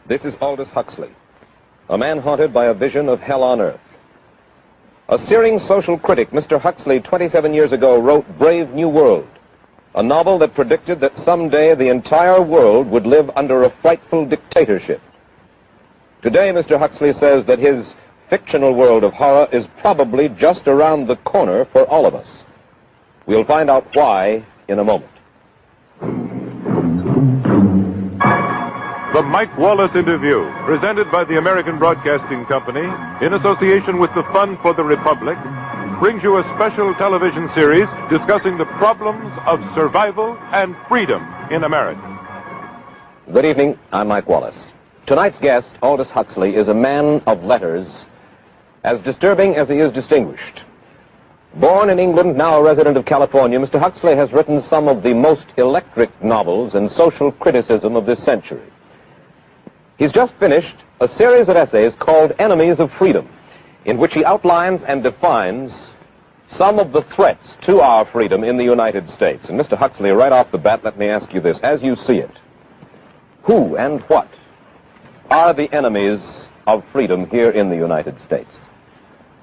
This is Aldous Huxley, a man haunted by a vision of hell on earth. A searing social critic, Mr. Huxley, 27 years ago, wrote Brave New World, a novel that predicted that someday the entire world would live under a frightful dictatorship. Today, Mr. Huxley says that his fictional world of horror is probably just around the corner for all of us. We'll find out why in a moment. The Mike Wallace Interview, presented by the American Broadcasting Company in association with the Fund for the Republic, brings you a special television series discussing the problems of survival and freedom in America. Good evening, I'm Mike Wallace. Tonight's guest, Aldous Huxley, is a man of letters, as disturbing as he is distinguished. Born in England, now a resident of California, Mr. Huxley has written some of the most electric novels and social criticism of this century. He's just finished a series of essays called Enemies of Freedom, in which he outlines and defines some of the threats to our freedom in the United States. And Mr. Huxley, right off the bat, let me ask you this. As you see it, who and what are the enemies of freedom here in the United States?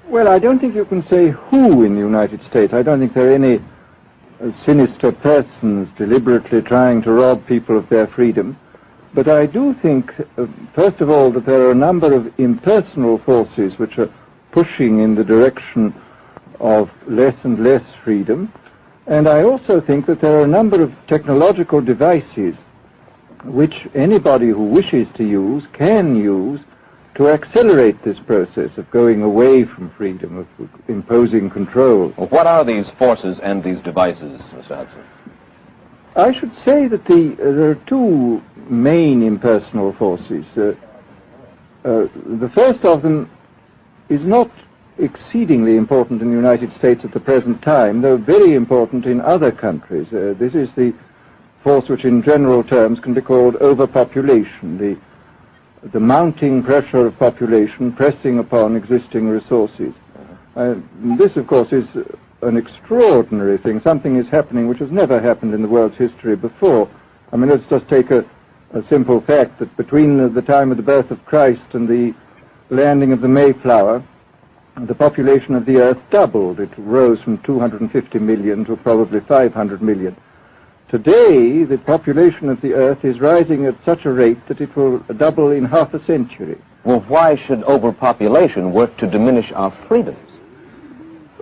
Well, I don't think you can say who in the United States. I don't think there are any sinister persons deliberately trying to rob people of their freedom. But I do think, first of all, that there are a number of impersonal forces which are pushing in the direction of less and less freedom. And I also think that there are a number of technological devices which anybody who wishes to use can use to accelerate this process of going away from freedom, of imposing control. Well, what are these forces and these devices, Mr. Hudson? I should say that there are two main impersonal forces. The first of them is not exceedingly important in the United States at the present time, though very important in other countries. This is the force which in general terms can be called overpopulation, the mounting pressure of population pressing upon existing resources. This, of course, is an extraordinary thing. Something is happening which has never happened in the world's history before. I mean, let's just take a simple fact that between the time of the birth of Christ and the landing of the Mayflower, the population of the Earth doubled. It rose from 250 million to probably 500 million. Today, the population of the Earth is rising at such a rate that it will double in half a century. Well, why should overpopulation work to diminish our freedoms?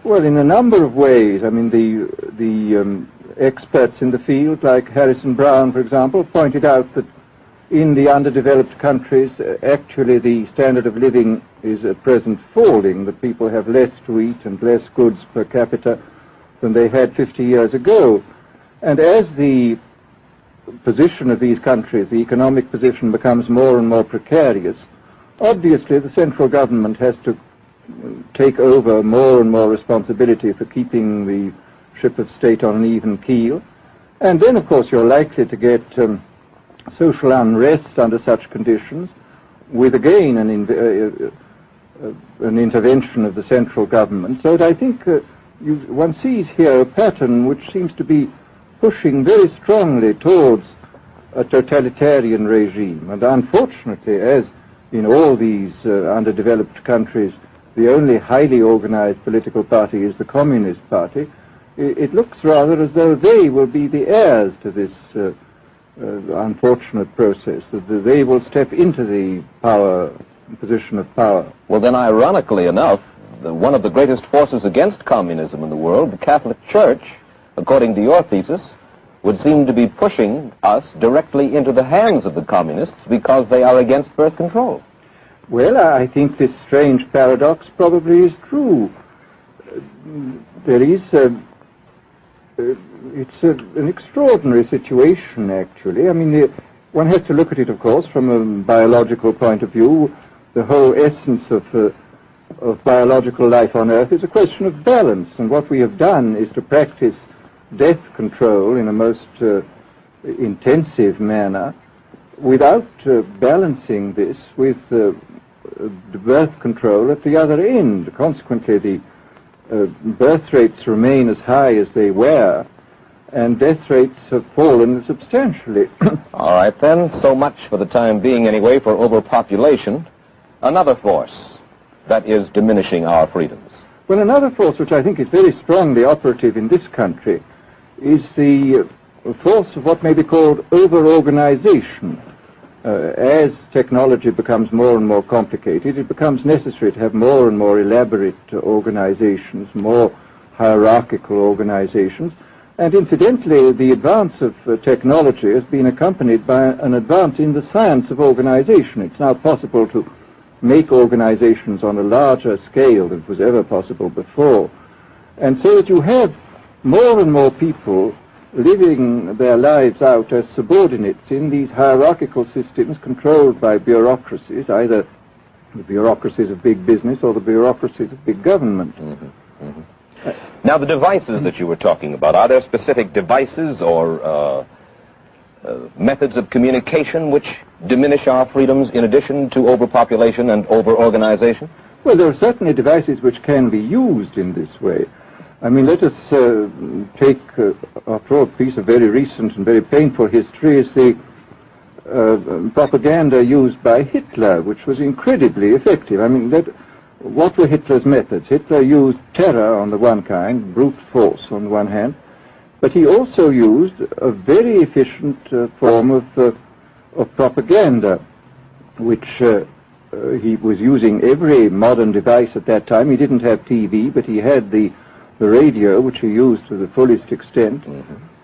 Well, in a number of ways. I mean, the experts in the field, like Harrison Brown, for example, pointed out that in the underdeveloped countries, actually the standard of living is at present falling, that people have less to eat and less goods per capita than they had 50 years ago. And as the position of these countries, the economic position, becomes more and more precarious, obviously the central government has to take over more and more responsibility for keeping the ship of state on an even keel. And then, of course, you're likely to get social unrest under such conditions, with again an intervention of the central government. So I think one sees here a pattern which seems to be pushing very strongly towards a totalitarian regime. And unfortunately, as in all these underdeveloped countries, the only highly organized political party is the Communist Party, it looks rather as though they will be the heirs to this unfortunate process, that they will step into the position of power. Well, then, ironically enough, one of the greatest forces against communism in the world, the Catholic Church, according to your thesis, would seem to be pushing us directly into the hands of the communists because they are against birth control. Well, I think this strange paradox probably is true. There is it's an extraordinary situation, actually. I mean, one has to look at it, of course, from a biological point of view. The whole essence of biological life on Earth is a question of balance, and what we have done is to practice death control in a most intensive manner without balancing this with the birth control at the other end. Consequently, the birth rates remain as high as they were, and death rates have fallen substantially. All right, then. So much for the time being, anyway, for overpopulation. Another force that is diminishing our freedoms. Well, another force which I think is very strongly operative in this country is the force of what may be called over-organization. As technology becomes more and more complicated, it becomes necessary to have more and more elaborate organizations, more hierarchical organizations. And incidentally, the advance of technology has been accompanied by an advance in the science of organization. It's now possible to make organizations on a larger scale than was ever possible before. And so that you have more and more people living their lives out as subordinates in these hierarchical systems controlled by bureaucracies, either the bureaucracies of big business or the bureaucracies of big government. Mm-hmm. Mm-hmm. Now, the devices that you were talking about, are there specific devices or methods of communication which diminish our freedoms in addition to overpopulation and over-organization? Well, there are certainly devices which can be used in this way. I mean, let us take, after all, a piece of very recent and very painful history is the propaganda used by Hitler, which was incredibly effective. I mean, what were Hitler's methods? Hitler used terror on the one kind, brute force on the one hand, but he also used a very efficient form of propaganda, which he was using every modern device at that time. He didn't have TV, but he had the radio, which he used to the fullest extent,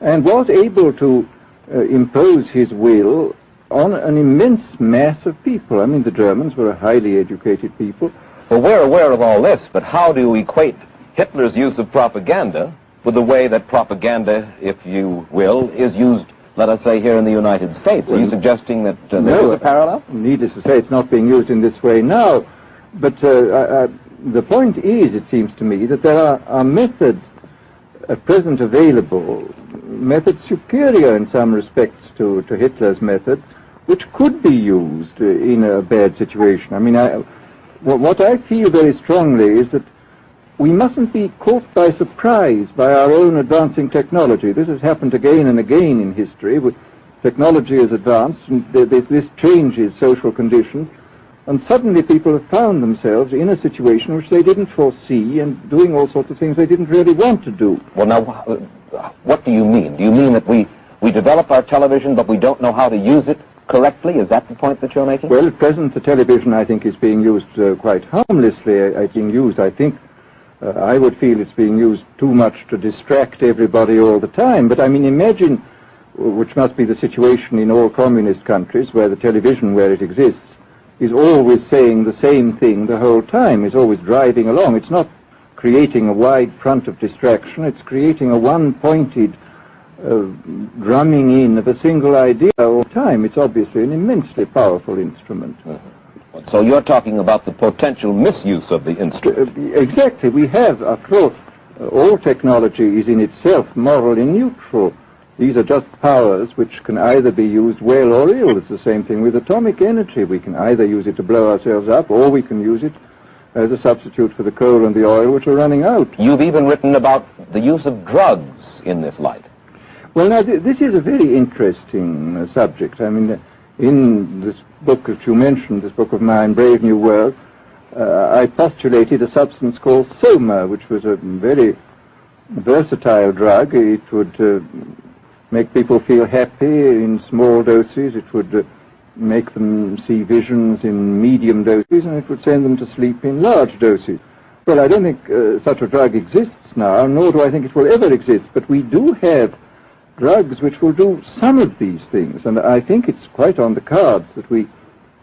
and was able to impose his will on an immense mass of people. I mean, the Germans were a highly educated people. Well, we're aware of all this, but how do you equate Hitler's use of propaganda with the way that propaganda, if you will, is used, let us say, here in the United States? Are you suggesting that there is a parallel? Needless to say, it's not being used in this way now, but the point is, it seems to me, that there are methods at present available, methods superior in some respects to Hitler's methods, which could be used in a bad situation. I mean, what I feel very strongly is that we mustn't be caught by surprise by our own advancing technology. This has happened again and again in history. Technology has advanced, and this changes social conditions. And suddenly people have found themselves in a situation which they didn't foresee and doing all sorts of things they didn't really want to do. Well, now, what do you mean? Do you mean that we develop our television, but we don't know how to use it correctly? Is that the point that you're making? Well, at present, the television, I think, is being used quite harmlessly. I would feel it's being used too much to distract everybody all the time. But, I mean, imagine, which must be the situation in all communist countries, where the television, where it exists, is always saying the same thing the whole time, is always driving along. It's not creating a wide front of distraction, it's creating a one-pointed drumming in of a single idea all the time. It's obviously an immensely powerful instrument. So you're talking about the potential misuse of the instrument. Exactly. We have, after all technology is in itself morally neutral. These are just powers which can either be used well or ill. It's the same thing with atomic energy. We can either use it to blow ourselves up, or we can use it as a substitute for the coal and the oil, which are running out. You've even written about the use of drugs in this light. Well, now, this is a very interesting subject. I mean, in this book that you mentioned, this book of mine, Brave New World, I postulated a substance called soma, which was a very versatile drug. It would make people feel happy in small doses. It would make them see visions in medium doses, and it would send them to sleep in large doses. Well, I don't think such a drug exists now, nor do I think it will ever exist, but we do have drugs which will do some of these things, and I think it's quite on the cards that we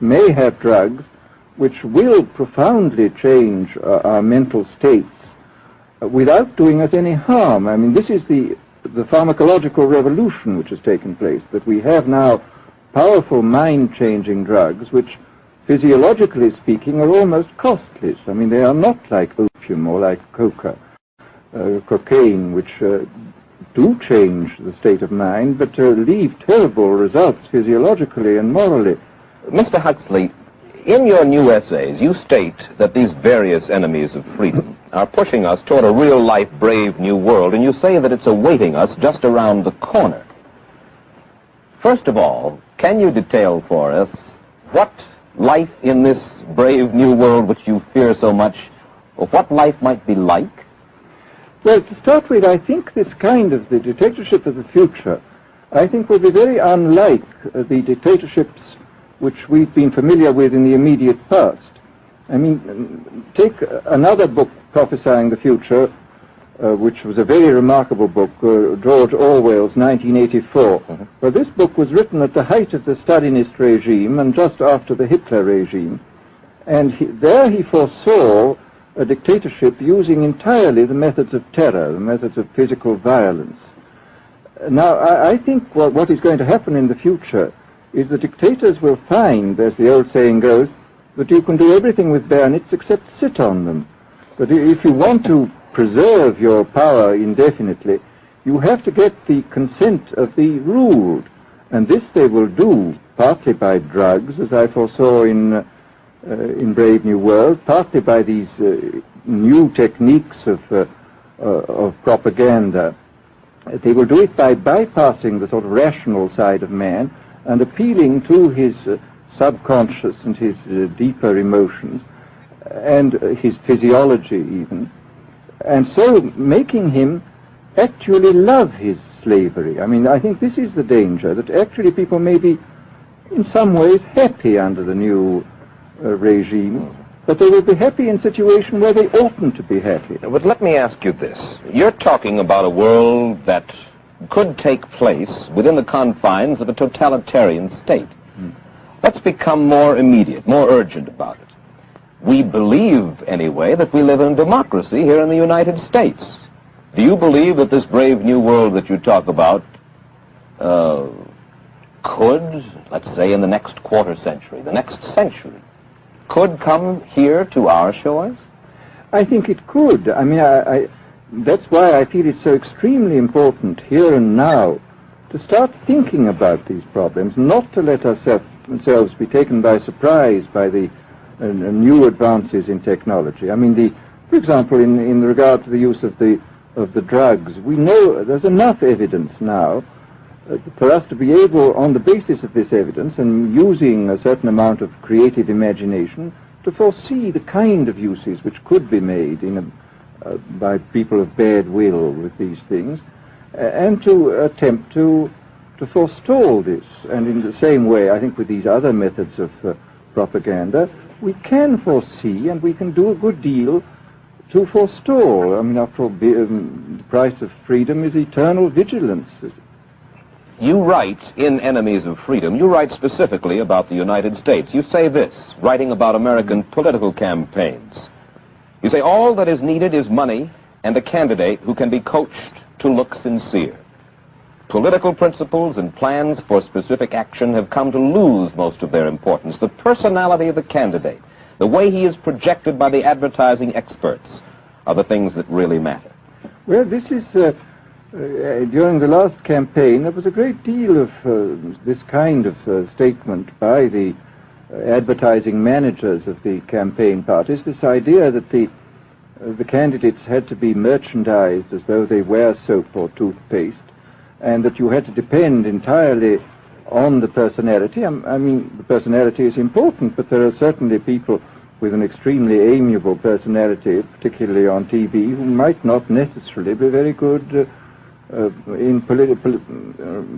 may have drugs which will profoundly change our mental states without doing us any harm. I mean, this is the pharmacological revolution which has taken place, that we have now powerful mind-changing drugs which, physiologically speaking, are almost costless. I mean, they are not like opium or like cocaine, which do change the state of mind, but leave terrible results physiologically and morally. Mr. Huxley, in your new essays, you state that these various enemies of freedom are pushing us toward a real-life, brave new world, and you say that it's awaiting us just around the corner. First of all, can you detail for us what life in this brave new world which you fear so much, or what life might be like? Well, to start with, I think this kind of the dictatorship of the future, I think will be very unlike the dictatorships which we've been familiar with in the immediate past. I mean, take another book prophesying the future, which was a very remarkable book, George Orwell's 1984. Mm-hmm. Well, this book was written at the height of the Stalinist regime and just after the Hitler regime. And there he foresaw a dictatorship using entirely the methods of terror, the methods of physical violence. Now, I think what is going to happen in the future is the dictators will find, as the old saying goes, that you can do everything with bayonets except sit on them. But if you want to preserve your power indefinitely, you have to get the consent of the ruled. And this they will do partly by drugs, as I foresaw in Brave New World, partly by these new techniques of propaganda. They will do it by bypassing the sort of rational side of man and appealing to his subconscious and his deeper emotions and his physiology even, and so making him actually love his slavery. I mean, I think this is the danger, that actually people may be in some ways happy under the new regime, but they will be happy in a situation where they oughtn't to be happy. But let me ask you this. You're talking about a world that could take place within the confines of a totalitarian state. Let's become more immediate, more urgent about it. We believe, anyway, that we live in democracy here in the United States. Do you believe that this brave new world that you talk about could, let's say in the next quarter century, the next century, could come here to our shores? I think it could. I mean, that's why I feel it's so extremely important here and now to start thinking about these problems, not to let ourselves be taken by surprise by the new advances in technology. I mean, for example, in regard to the use of the drugs, we know there's enough evidence now for us to be able, on the basis of this evidence and using a certain amount of creative imagination, to foresee the kind of uses which could be made by people of bad will with these things, and to attempt to forestall this. And in the same way, I think with these other methods of propaganda, we can foresee and we can do a good deal to forestall. I mean, after all, the price of freedom is eternal vigilance. You write in Enemies of Freedom, you write specifically about the United States. You say this, writing about American political campaigns. You say, all that is needed is money and a candidate who can be coached to look sincere. Political principles and plans for specific action have come to lose most of their importance. The personality of the candidate, the way he is projected by the advertising experts, are the things that really matter. Well, this is... during the last campaign, there was a great deal of this kind of statement by the advertising managers of the campaign parties, this idea that the candidates had to be merchandised as though they were soap or toothpaste, and that you had to depend entirely on the personality. I mean, the personality is important, but there are certainly people with an extremely amiable personality, particularly on TV, who might not necessarily be very good in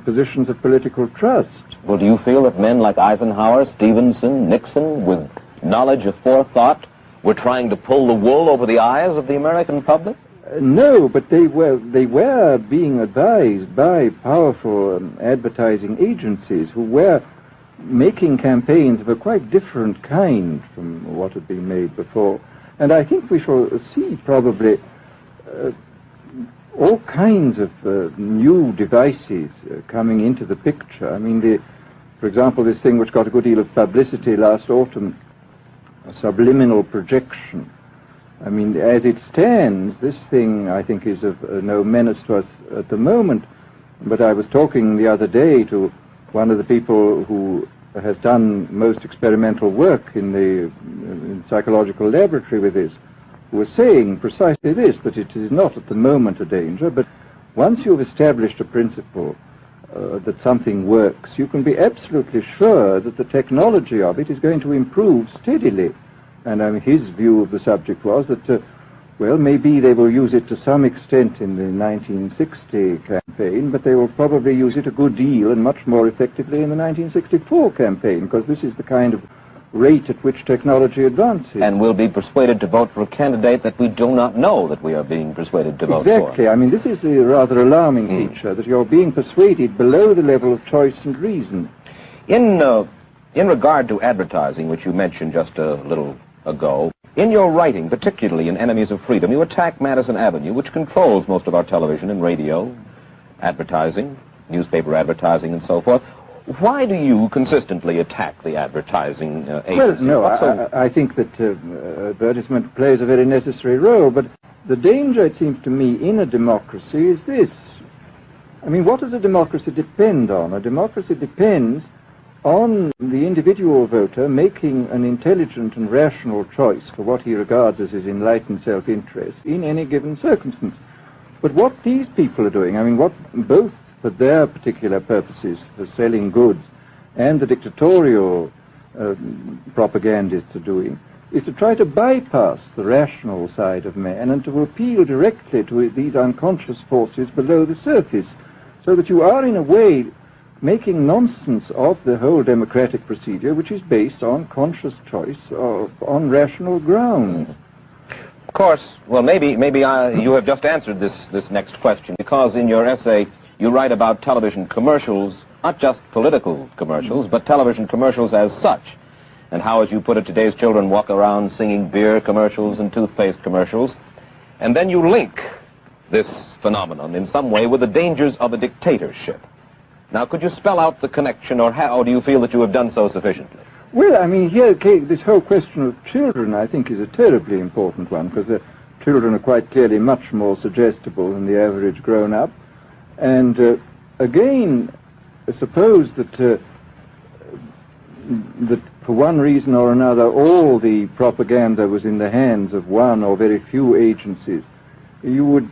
positions of political trust. Well, do you feel that men like Eisenhower, Stevenson, Nixon, with knowledge of forethought, were trying to pull the wool over the eyes of the American public? No, but they were being advised by powerful advertising agencies who were making campaigns of a quite different kind from what had been made before. And I think we shall see probably all kinds of new devices coming into the picture. I mean, for example, this thing which got a good deal of publicity last autumn, subliminal projection. I mean, as it stands, this thing, I think, is of no menace to us at the moment. But I was talking the other day to one of the people who has done most experimental work in the psychological laboratory with this, were saying precisely this, that it is not at the moment a danger, but once you've established a principle that something works, you can be absolutely sure that the technology of it is going to improve steadily. And his view of the subject was that, well, maybe they will use it to some extent in the 1960 campaign, but they will probably use it a good deal and much more effectively in the 1964 campaign, because this is the kind of rate at which technology advances. And we'll be persuaded to vote for a candidate that we do not know that we are being persuaded to vote for. Exactly. I mean, this is a rather alarming feature, that you're being persuaded below the level of choice and reason. In regard to advertising, which you mentioned just a little ago, in your writing, particularly in Enemies of Freedom, you attack Madison Avenue, which controls most of our television and radio advertising, newspaper advertising, and so forth. Why do you consistently attack the advertising agency? Well, no, I think that advertisement plays a very necessary role, but the danger, it seems to me, in a democracy is this. I mean, what does a democracy depend on? A democracy depends on the individual voter making an intelligent and rational choice for what he regards as his enlightened self-interest in any given circumstance. But what these people are doing, I mean, what both for their particular purposes, for selling goods, and the dictatorial propagandists are doing, is to try to bypass the rational side of man and to appeal directly to these unconscious forces below the surface, so that you are, in a way, making nonsense of the whole democratic procedure, which is based on conscious choice on rational grounds. Of course, well, maybe you have just answered this next question, because in your essay you write about television commercials, not just political commercials, but television commercials as such, and how, as you put it, today's children walk around singing beer commercials and toothpaste commercials, and then you link this phenomenon in some way with the dangers of a dictatorship. Now, could you spell out the connection, or how do you feel that you have done so sufficiently? Well, I mean, here, this whole question of children, I think, is a terribly important one, because the children are quite clearly much more suggestible than the average grown-up. And again, suppose that for one reason or another all the propaganda was in the hands of one or very few agencies, you would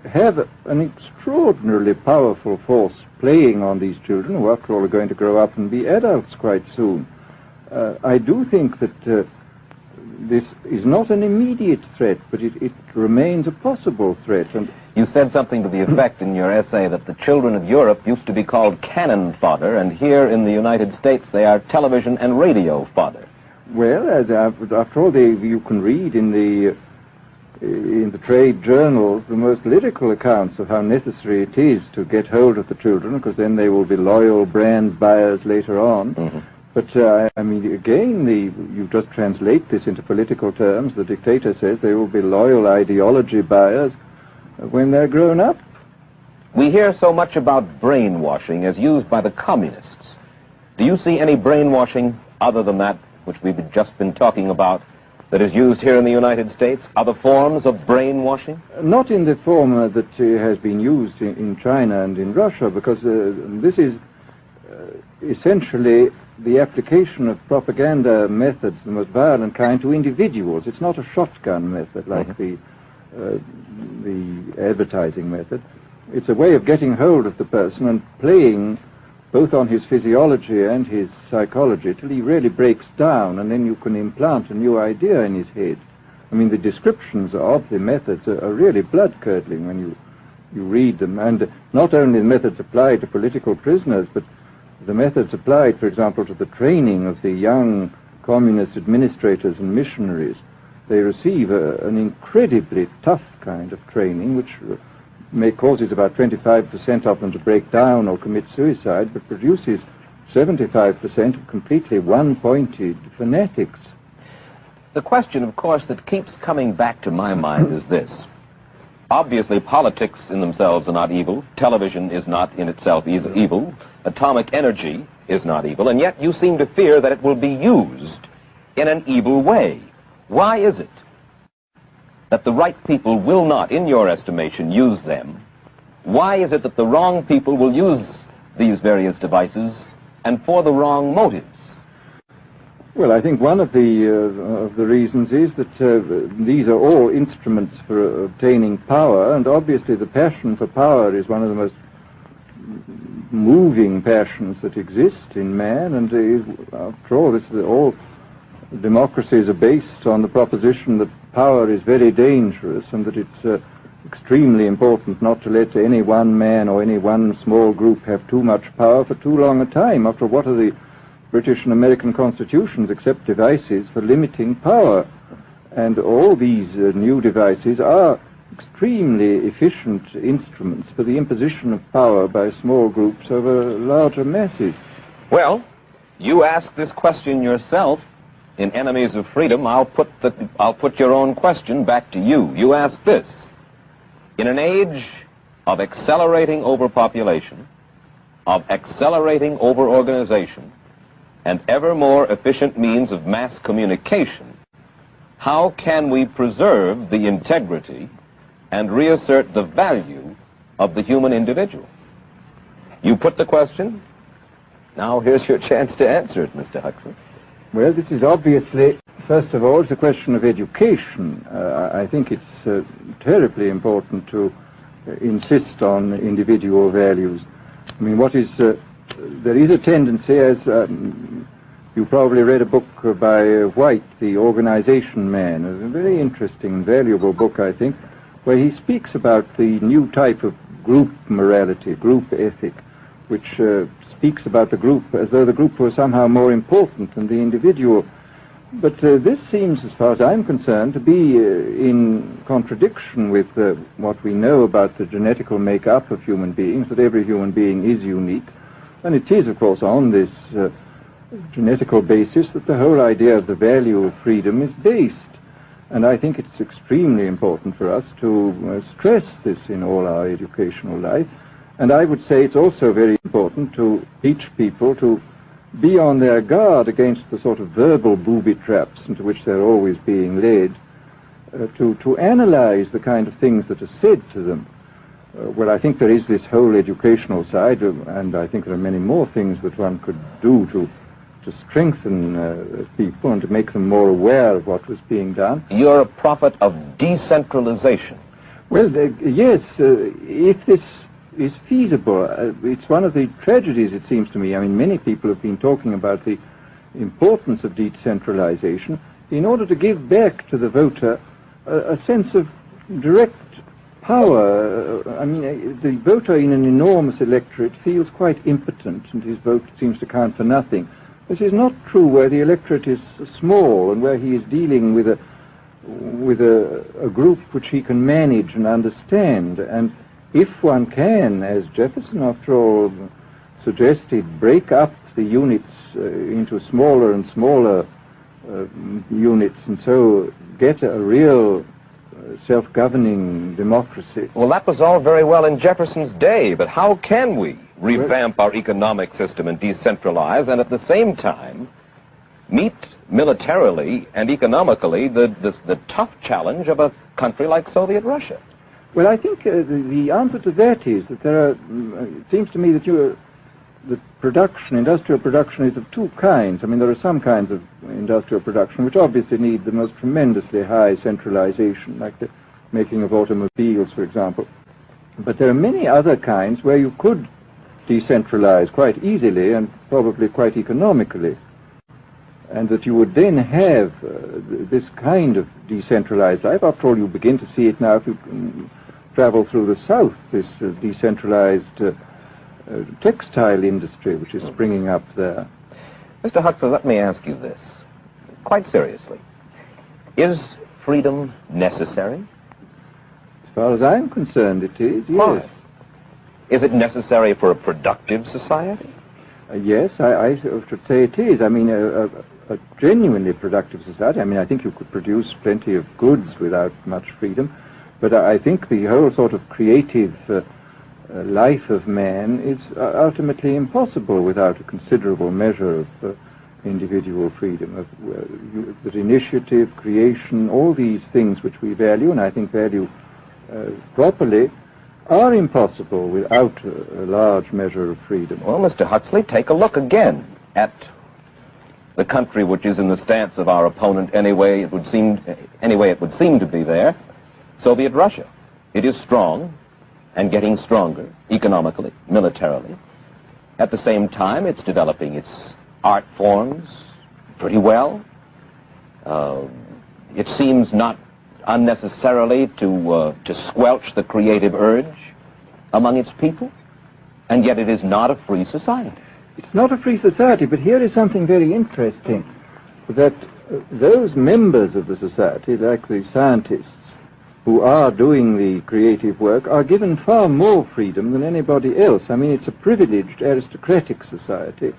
have an extraordinarily powerful force playing on these children, who after all are going to grow up and be adults quite soon. I do think that this is not an immediate threat, but it remains a possible threat. And you said something to the effect in your essay that the children of Europe used to be called cannon fodder, and here in the United States they are television and radio fodder. Well, after all, you can read in the trade journals the most lyrical accounts of how necessary it is to get hold of the children, because then they will be loyal brand buyers later on. Mm-hmm. But, I mean, again, you just translate this into political terms. The dictator says they will be loyal ideology buyers when they're grown up. We hear so much about brainwashing as used by the communists. Do you see any brainwashing other than that which we've just been talking about that is used here in the United States? Other forms of brainwashing? Not in the form that has been used in China and in Russia, because this is essentially the application of propaganda methods, the most violent kind, to individuals. It's not a shotgun method like the advertising method. It's a way of getting hold of the person and playing both on his physiology and his psychology till he really breaks down, and then you can implant a new idea in his head. I mean, the descriptions of the methods are really blood-curdling when you read them, and not only the methods applied to political prisoners, but the methods applied, for example, to the training of the young communist administrators and missionaries. They receive an incredibly tough kind of training, which causes about 25% of them to break down or commit suicide, but produces 75% of completely one-pointed fanatics. The question, of course, that keeps coming back to my mind is this. Obviously, politics in themselves are not evil. Television is not in itself evil. Atomic energy is not evil. And yet you seem to fear that it will be used in an evil way. Why is it that the right people will not, in your estimation, use them? Why is it that the wrong people will use these various devices and for the wrong motives? Well, I think one of the reasons is that these are all instruments for obtaining power, and obviously the passion for power is one of the most moving passions that exist in man, and after all, all democracies are based on the proposition that power is very dangerous and that it's extremely important not to let any one man or any one small group have too much power for too long a time. After what are the British and American constitutions except devices for limiting power? And all these new devices are extremely efficient instruments for the imposition of power by small groups over larger masses. Well, you ask this question yourself in Enemies of Freedom. I'll put your own question back to you. You ask this: in an age of accelerating overpopulation, of accelerating overorganization, and ever more efficient means of mass communication, how can we preserve the integrity and reassert the value of the human individual? You put the question. Now here's your chance to answer it, Mr. Huxley. Well, this is obviously, first of all, it's a question of education. I think it's terribly important to insist on individual values. I mean, there is a tendency, as you probably read a book by White, The Organization Man, a very interesting and valuable book, I think, where he speaks about the new type of group morality, group ethic, which speaks about the group as though the group was somehow more important than the individual. But this seems, as far as I'm concerned, to be in contradiction with what we know about the genetical makeup of human beings, that every human being is unique. And it is, of course, on this genetical basis that the whole idea of the value of freedom is based. And I think it's extremely important for us to stress this in all our educational life. And I would say it's also very important to teach people to be on their guard against the sort of verbal booby traps into which they're always being led, to analyze the kind of things that are said to them. Well, I think there is this whole educational side, and I think there are many more things that one could do to strengthen people and to make them more aware of what was being done. You're a prophet of decentralization. Well, yes, if this is feasible. It's one of the tragedies, it seems to me. I mean, many people have been talking about the importance of decentralization in order to give back to the voter a sense of direct power. I mean, the voter in an enormous electorate feels quite impotent, and his vote seems to count for nothing. This is not true where the electorate is small and where he is dealing with a group which he can manage and understand. And if one can, as Jefferson, after all, suggested, break up the units into smaller and smaller units, and so get a real self-governing democracy. Well, that was all very well in Jefferson's day, but how can we revamp our economic system and decentralize, and at the same time meet militarily and economically the tough challenge of a country like Soviet Russia? Well, I think the answer to that is that there are, it seems to me that industrial production is of two kinds. I mean, there are some kinds of industrial production which obviously need the most tremendously high centralization, like the making of automobiles, for example. But there are many other kinds where you could decentralize quite easily and probably quite economically, and that you would then have this kind of decentralized life. After all, you begin to see it now if you travel through the South, this decentralized textile industry which is springing up there. Mr. Huxley, let me ask you this, quite seriously. Is freedom necessary? As far as I'm concerned, it is, yes. Why? Is it necessary for a productive society? Yes, I should say it is. I mean, a genuinely productive society. I mean, I think you could produce plenty of goods without much freedom, but I think the whole sort of creative life of man is ultimately impossible without a considerable measure of individual freedom, that initiative, creation, all these things which we value, and I think value properly, are impossible without a large measure of freedom. Well, Mr. Huxley, take a look again at the country which is in the stance of our opponent anyway it would seem to be there, Soviet Russia. It is strong and getting stronger economically, militarily. At the same time, it's developing its art forms pretty well. It seems not unnecessarily to squelch the creative urge among its people, and yet it is not a free society. It's not a free society, but here is something very interesting, that those members of the society, like the scientists who are doing the creative work, are given far more freedom than anybody else. I mean, it's a privileged aristocratic society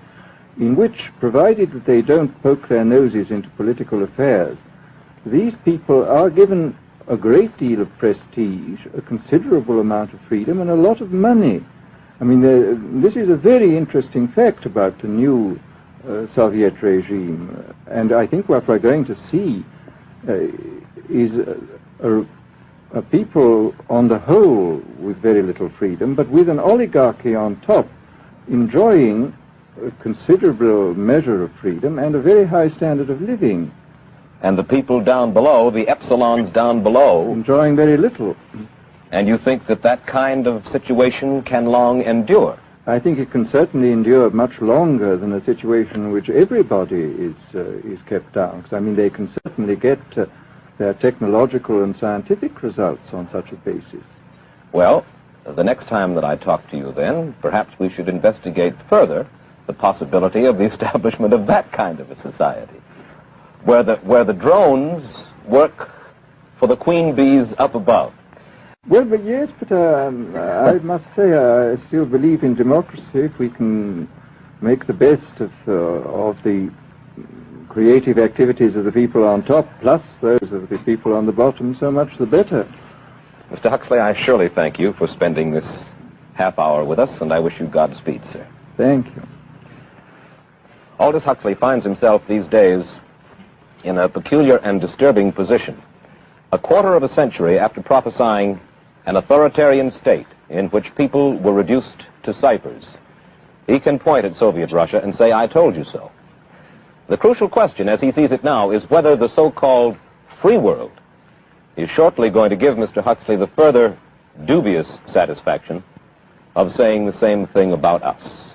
in which, provided that they don't poke their noses into political affairs, these people are given a great deal of prestige, a considerable amount of freedom, and a lot of money. I mean, this is a very interesting fact about the new Soviet regime, and I think what we're going to see is a people on the whole with very little freedom, but with an oligarchy on top enjoying a considerable measure of freedom and a very high standard of living. And the people down below, the epsilons down below, enjoying very little. And you think that that kind of situation can long endure? I think it can certainly endure much longer than a situation in which everybody is kept down. Because, I mean, they can certainly get their technological and scientific results on such a basis. Well, the next time that I talk to you then, perhaps we should investigate further the possibility of the establishment of that kind of a society, where the drones work for the queen bees up above. Well, but yes, but I must say I still believe in democracy. If we can make the best of the creative activities of the people on top, plus those of the people on the bottom, so much the better. Mr. Huxley, I surely thank you for spending this half hour with us, and I wish you Godspeed, sir. Thank you. Aldous Huxley finds himself these days in a peculiar and disturbing position. A quarter of a century after prophesying an authoritarian state in which people were reduced to ciphers, he can point at Soviet Russia and say, "I told you so." The crucial question, as he sees it now, is whether the so-called free world is shortly going to give Mr. Huxley the further dubious satisfaction of saying the same thing about us.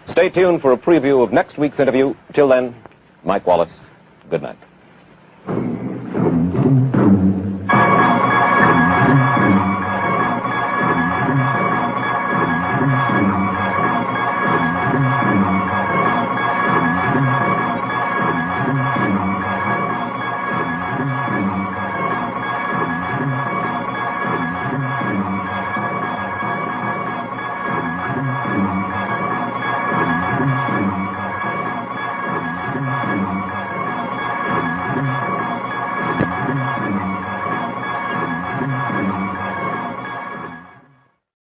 Stay tuned for a preview of next week's interview. Till then, Mike Wallace, good night.